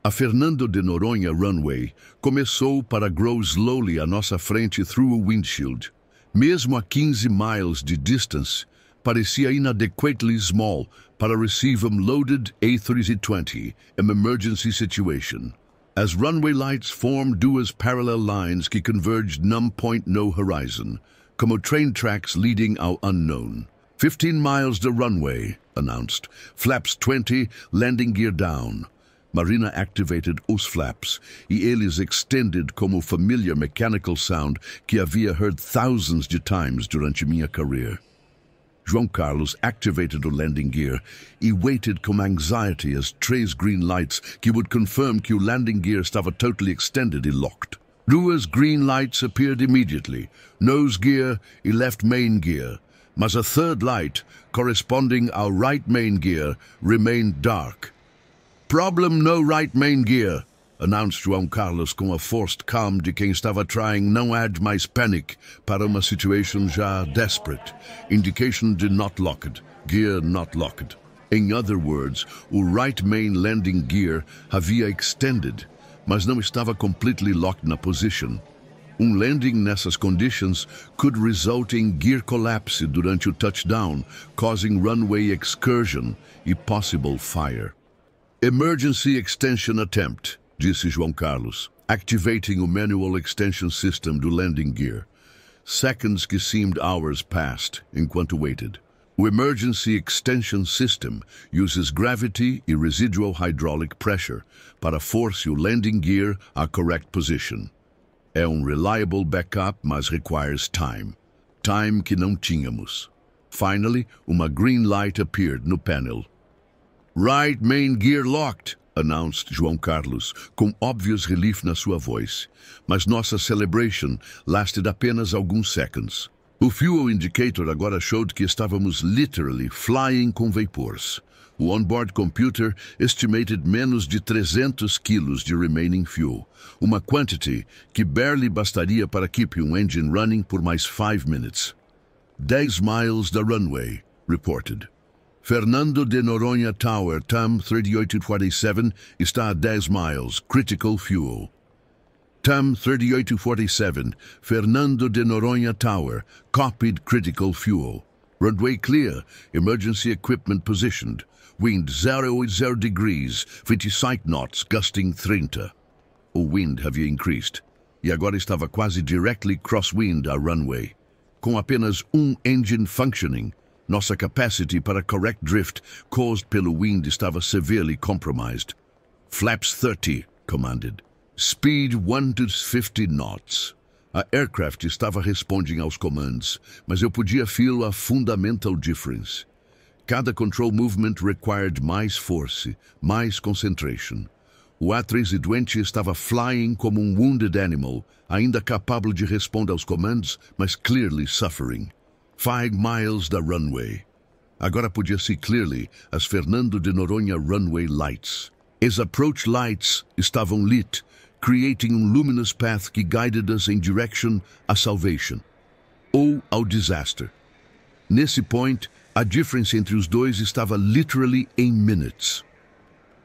A Fernando de Noronha runway começou para grow slowly à nossa frente through o windshield. Mesmo a 15 miles de distance, parecia inadequately small para receive a loaded A320, an emergency situation. As runway lights formed duas parallel lines que converged num point no horizon, como train tracks leading ao unknown. 15 miles the runway, announced. Flaps 20, landing gear down. Marina activated os flaps, e eles extended como o familiar mechanical sound que havia heard thousands de times durante minha carreira. João Carlos activated o landing gear e waited com anxiety as 3 green lights que would confirm que o landing gear estava totally extended e locked. Duas green lights appeared immediately, nose gear e left main gear, mas a third light, corresponding ao right main gear, remained dark. Problem no right main gear, announced João Carlos com a forced calm de quem estava trying não add mais panic para uma situation já desperate. Indication de not locked, gear not locked. In other words, o right main landing gear havia extended, mas não estava completely locked na position. Landing nessas conditions could result in gear collapse durante o touchdown, causing runway excursion e possible fire. Emergency extension attempt, disse João Carlos, activating o manual extension system do landing gear. Seconds que seemed hours passed enquanto waited. O emergency extension system uses gravity e residual hydraulic pressure para force o landing gear à correct position. É reliable backup, mas requires time. Time que não tínhamos. Finally, uma green light appeared no panel. Right main gear locked, announced João Carlos, com obvious relief na sua voz. Mas nossa celebration lasted apenas alguns seconds. O fuel indicator agora showed que estávamos literally flying com vapors. O onboard computer estimated menos de 300 quilos de remaining fuel, uma quantity que barely bastaria para keep um engine running por mais 5 minutes. 10 miles da runway, reported. Fernando de Noronha Tower, TAM 3847, está a 10 miles, critical fuel. TAM 3847, Fernando de Noronha Tower, copied critical fuel. Runway clear, emergency equipment positioned. Wind 0 degrees, 27 knots, gusting 30. O wind havia increased, e agora estava quase directly crosswind à runway. Com apenas engine functioning, nossa capacity para correct drift caused pelo wind estava severely compromised. Flaps 30, commanded. Speed 1 to 50 knots. A aircraft estava responding aos commands, mas eu podia feel a fundamental difference. Cada control movement required mais force, mais concentration. O A320 estava flying como wounded animal, ainda capaz de responder aos commands, mas clearly suffering. 5 miles da runway. Agora podia see clearly as Fernando de Noronha runway lights. As approach lights estavam lit, creating luminous path que guided us in direction à salvation, ou ao disaster. Nesse point, a difference entre os dois estava literally em minutes.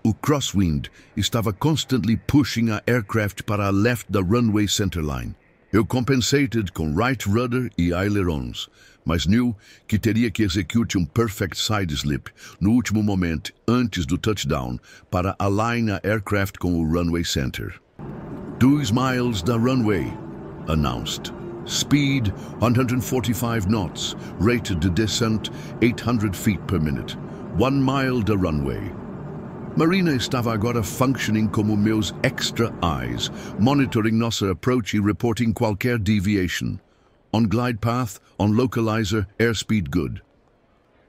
O crosswind estava constantly pushing a aircraft para a left da runway centerline. Eu compensated com right rudder e ailerons, mas knew que teria que execute perfect side slip no último momento antes do touchdown para align a aircraft com o runway center. 2 miles da runway, announced. Speed 145 knots, rate de descent 800 feet per minute. 1 mile da runway. Marina estava agora functioning como meus extra eyes, monitoring nossa approach e reporting qualquer deviation. On glide path, on localizer, airspeed good.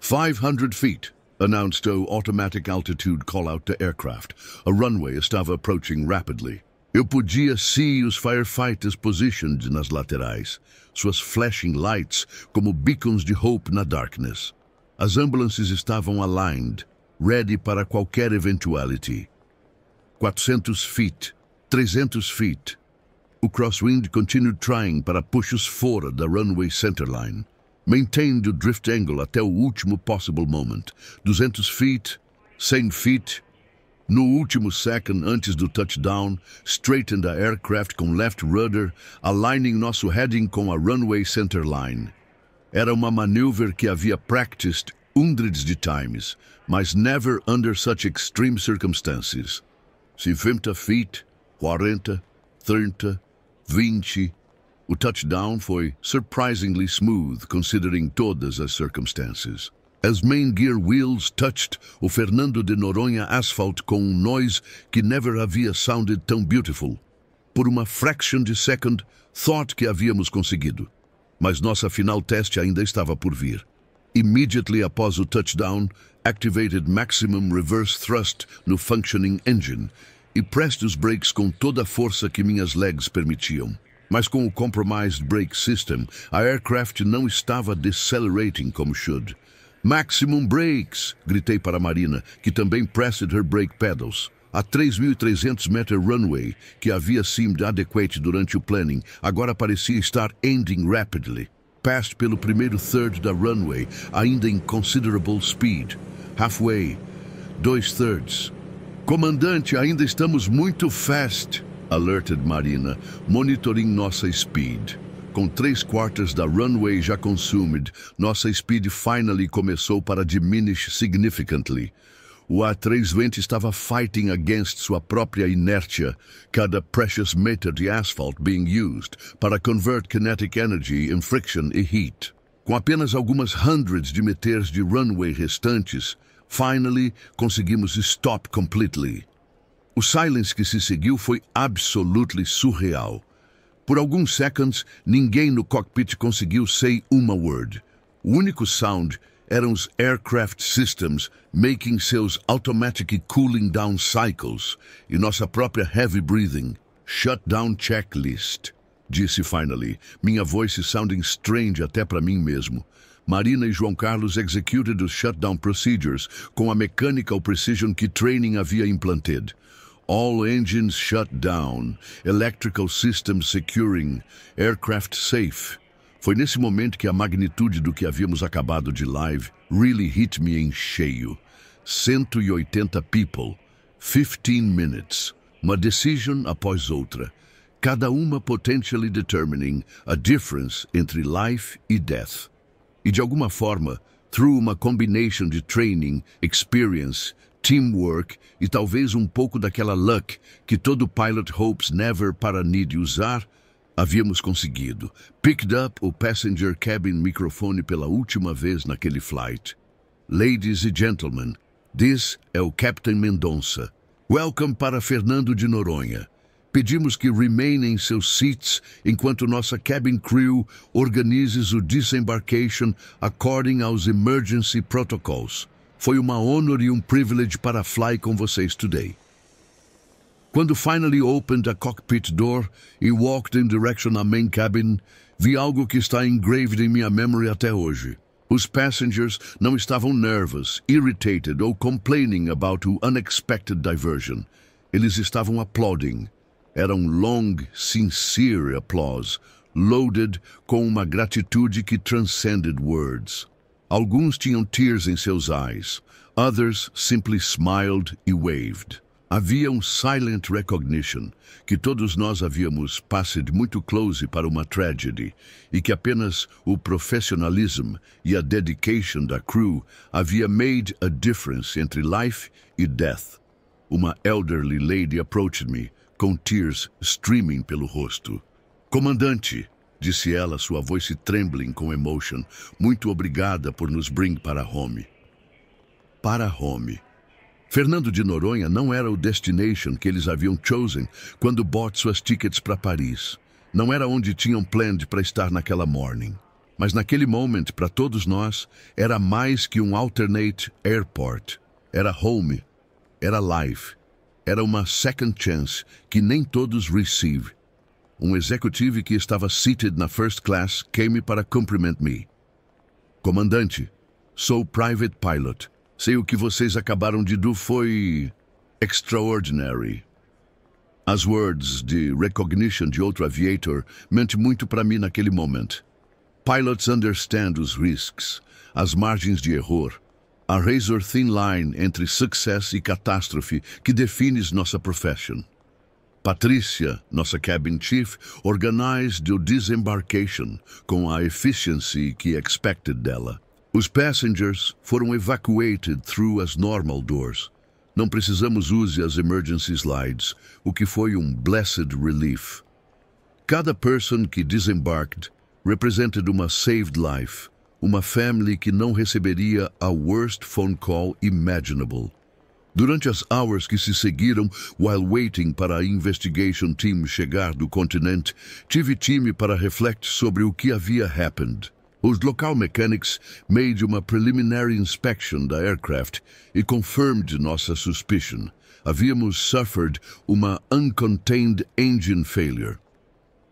500 feet, announced o automatic altitude call-out to aircraft. A runway estava approaching rapidly. Eu podia see os firefighters positioned nas laterais, suas flashing lights como beacons de hope na darkness. As ambulances estavam aligned, ready para qualquer eventuality. 400 feet, 300 feet. O crosswind continued trying para push-os fora da runway centerline. Maintained o drift angle até o último possible moment. 200 feet, 100 feet. No último second antes do touchdown, straightened a aircraft com left rudder, aligning nosso heading com a runway centerline. Era uma maneuver que havia practiced hundreds de times, mas never under such extreme circumstances. 50 feet, 40, 30, 20. O touchdown foi surprisingly smooth considering todas as circumstances. As main gear wheels touched o Fernando de Noronha asphalt com noise que never havia sounded tão beautiful. Por uma fraction de second, thought que havíamos conseguido. Mas nossa final teste ainda estava por vir. Immediately após o touchdown, activated maximum reverse thrust no functioning engine e pressed os brakes com toda a força que minhas legs permitiam. Mas com o compromised brake system, a aircraft não estava decelerating como should. Maximum brakes! Gritei para Marina, que também pressed her brake pedals. A 3.300 meter runway, que havia seemed adequate durante o planning, agora parecia estar ending rapidly. Passed pelo primeiro third da runway, ainda em considerable speed. Halfway, 2/3. Comandante, ainda estamos muito fast, alerted Marina, monitoring nossa speed. Com 3/4 da runway já consumed, nossa speed finally começou para diminish significantly. O A320 estava fighting against sua própria inércia, cada precious meter de asphalt being used para convert kinetic energy in friction e heat. Com apenas algumas hundreds de meters de runway restantes, finally conseguimos stop completely. O silence que se seguiu foi absolutely surreal. Por alguns seconds, ninguém no cockpit conseguiu say uma word. O único sound eram os aircraft systems making seus automatic cooling down cycles e nossa própria heavy breathing. Shutdown checklist, disse finally, minha voice sounding strange até para mim mesmo. Marina e João Carlos executed os shutdown procedures com a mechanical precision que training havia implanted. All engines shut down, electrical systems securing, aircraft safe. Foi nesse momento que a magnitude do que havíamos acabado de live really hit me em cheio. 180 people, 15 minutes, uma decision após outra, cada uma potentially determining a difference entre life e death. E de alguma forma, through uma combination de training, experience, teamwork e talvez um pouco daquela luck que todo pilot hopes never para need usar, havíamos conseguido. Picked up o passenger cabin microfone pela última vez naquele flight. Ladies and gentlemen, this é o Captain Mendonça. Welcome para Fernando de Noronha. Pedimos que remain em seus seats enquanto nossa cabin crew organize o disembarkation according aos emergency protocols. Foi uma honor e um privilege para fly com vocês today. Quando finally opened a cockpit door e walked in direction à main cabin, vi algo que está engraved em minha memory até hoje. Os passengers não estavam nervous, irritated ou complaining about o unexpected diversion. Eles estavam applauding. Era um long, sincere applause, loaded com uma gratitude que transcended words. Alguns tinham tears em seus eyes, others simply smiled e waved. Havia um silent recognition que todos nós havíamos passed muito close para uma tragedy e que apenas o professionalism e a dedication da crew havia made a difference entre life e death. Uma elderly lady approached me, com tears streaming pelo rosto. Comandante, disse ela, sua voice trembling com emotion, muito obrigada por nos bring para home. Para home. Fernando de Noronha não era o destination que eles haviam chosen quando bought suas tickets para Paris. Não era onde tinham planned para estar naquela morning. Mas naquele momento, para todos nós, era mais que um alternate airport. Era home, era life, era uma second chance que nem todos receive. Um executivo que estava seated na first class came para cumprimentar-me. Comandante, sou private pilot. Sei o que vocês acabaram de do foi extraordinary. As words de recognition de outro aviator mente muito para mim naquele momento. Pilots understand os risks, as margens de erro, a razor thin line entre sucesso e catástrofe que define nossa profession. Patrícia, nossa cabin chief, organized o disembarkation com a efficiency que expected dela. Os passengers foram evacuated through as normal doors. Não precisamos usar as emergency slides, o que foi blessed relief. Cada person que desembarked represented uma saved life, uma family que não receberia a worst phone call imaginable. Durante as hours que se seguiram, while waiting para a investigation team chegar do continente, tive time para refletir sobre o que havia happened. Os local mechanics made uma preliminary inspection da aircraft e confirmed nossa suspicion. Havíamos suffered uma uncontained engine failure.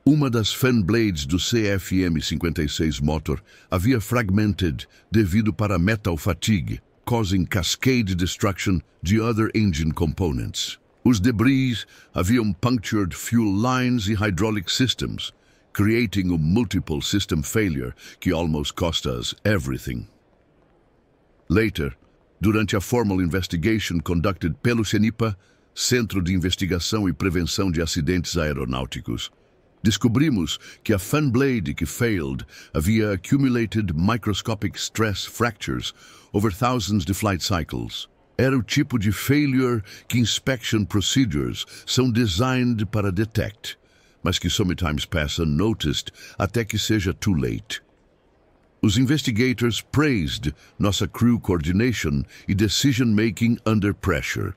Uma das fan blades do CFM56 motor havia fragmented devido para metal fatigue, causing cascade destruction de other engine components. Os debris haviam punctured fuel lines e hydraulic systems, creating a multiple system failure que almost cost us everything. Later, durante a formal investigation conducted pelo CENIPA, Centro de Investigação e Prevenção de Acidentes Aeronáuticos, descobrimos que a fan blade que failed havia accumulated microscopic stress fractures over thousands de flight cycles. Era o tipo de failure que inspection procedures são designed para detect, mas que sometimes pass unnoticed até que seja too late. Os investigators praised nossa crew coordination e decision-making under pressure.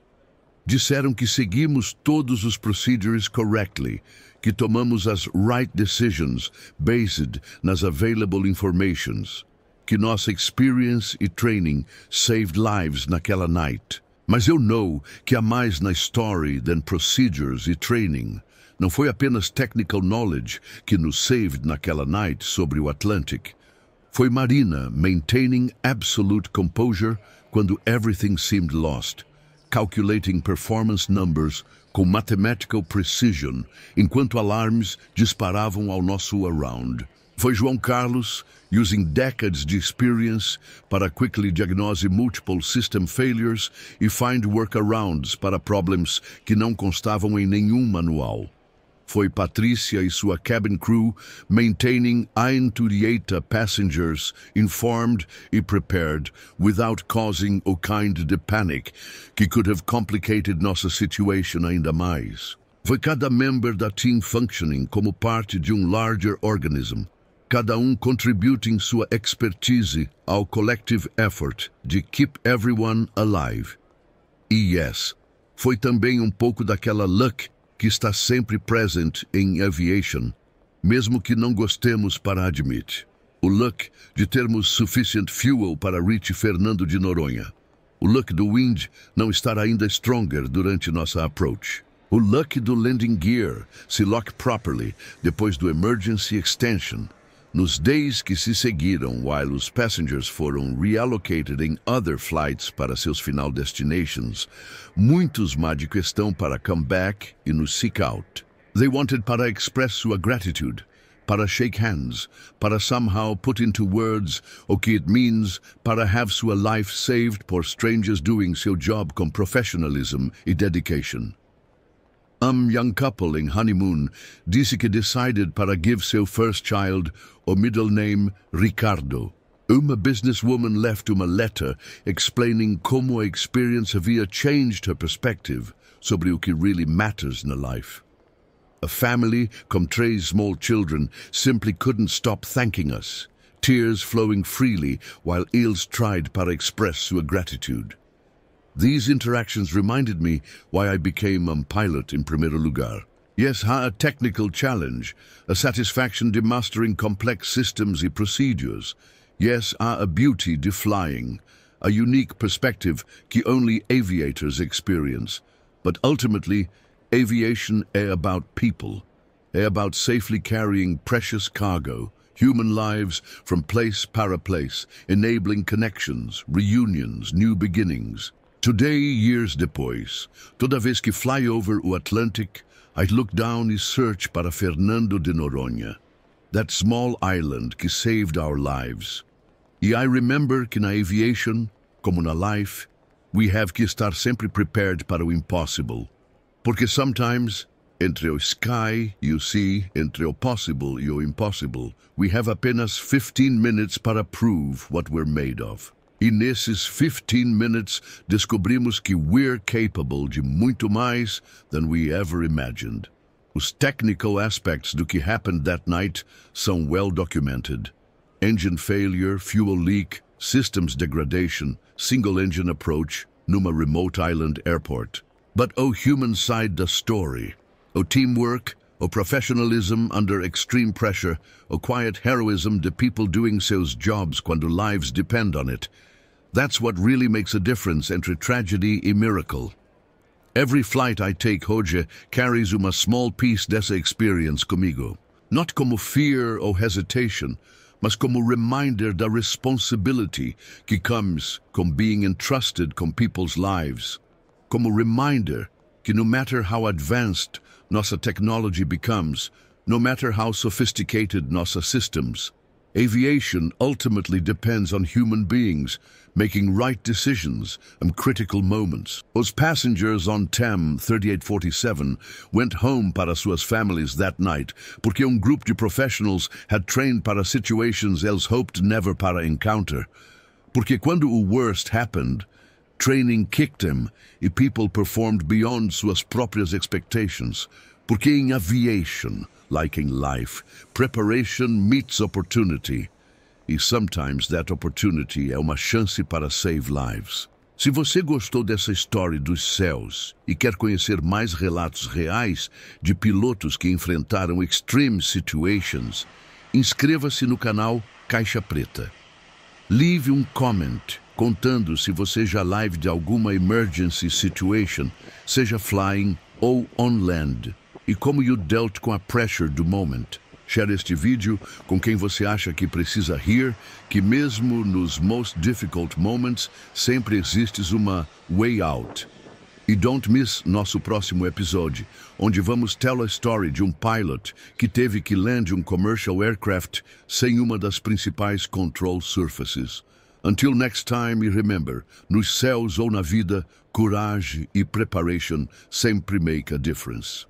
Disseram que seguimos todos os procedures correctly, que tomamos as right decisions based nas available informations, que nossa experience e training saved lives naquela night. Mas eu know que há mais na story than procedures e training. Não foi apenas technical knowledge que nos saved naquela night sobre o Atlantic. Foi Marina maintaining absolute composure quando everything seemed lost, calculating performance numbers com mathematical precision enquanto alarmes disparavam ao nosso around. Foi João Carlos, using decades de experience para quickly diagnose multiple system failures e find workarounds para problems que não constavam em nenhum manual. Foi Patrícia e sua cabin crew maintaining 128 passengers informed e prepared without causing o kind de panic que could have complicated nossa situation ainda mais. Foi cada member da team functioning como parte de larger organism, cada contributing sua expertise ao collective effort de keep everyone alive. E yes, foi também pouco daquela luck que está sempre present em aviation, mesmo que não gostemos para admitir. O luck de termos sufficient fuel para reach Fernando de Noronha. O luck do wind não estar ainda stronger durante nossa approach. O luck do landing gear se lock properly depois do emergency extension. Nos days que se seguiram, while os passengers foram reallocated em other flights para seus final destinations, muitos de questão para come back e nos seek out. They wanted para express sua gratitude, para shake hands, para somehow put into words o que it means para have sua life saved por strangers doing seu job com professionalism e dedication. Young couple em honeymoon disse que decided para give seu first child o middle name Ricardo. Uma businesswoman left uma letter explaining como a experience havia changed her perspective sobre o que really matters na life. A family com 3 small children simply couldn't stop thanking us, tears flowing freely while eles tried para express sua gratitude. These interactions reminded me why I became pilot em primeiro lugar. Yes, há a technical challenge, a satisfaction de mastering complex systems e procedures. Yes, há a beauty de flying, a unique perspective que only aviators experience. But ultimately, aviation é about people. É about safely carrying precious cargo, human lives from place para place, enabling connections, reunions, new beginnings. Today, years depois, toda vez que fly over o Atlantic, I look down e search para Fernando de Noronha, that small island que saved our lives. E I remember que na aviation, como na life, we have que estar sempre prepared para o impossible. Porque sometimes, entre o sky e o sea, entre o possible e o impossible, we have apenas 15 minutes para prove what we're made of. E nesses 15 minutes descobrimos que we're capable de muito mais than we ever imagined. Os technical aspects do que happened that night são well documented. Engine failure, fuel leak, systems degradation, single engine approach numa remote island airport. But o human side da story, o teamwork, o professionalism under extreme pressure, o quiet heroism de people doing seus jobs quando lives depend on it. That's what really makes a difference entre tragedy e miracle. Every flight I take hoje carries uma small piece dessa experience comigo. Not como fear or hesitation, mas como reminder da responsibility que comes com being entrusted com people's lives. Como reminder que no matter how advanced nossa technology becomes, no matter how sophisticated nossa systems, aviation ultimately depends on human beings making right decisions in critical moments. Os passengers on TEM 3847 went home para suas families that night porque group de professionals had trained para situations eles hoped never para encounter. Porque quando o worst happened, training kicked them e people performed beyond suas próprias expectations. Porque in aviation, like in life, preparation meets opportunity. E sometimes that opportunity é uma chance para save lives. Se você gostou dessa história dos céus e quer conhecer mais relatos reais de pilotos que enfrentaram extreme situations, inscreva-se no canal Caixa Preta. Leave comment contando se você já live de alguma emergency situation, seja flying ou on land, e como you dealt com a pressure do moment. Share este vídeo com quem você acha que precisa rir, que mesmo nos most difficult moments sempre existe uma way out. E don't miss nosso próximo episódio, onde vamos tell a story de pilot que teve que land commercial aircraft sem uma das principais control surfaces. Until next time, e remember, nos céus ou na vida, coragem e preparation sempre make a difference.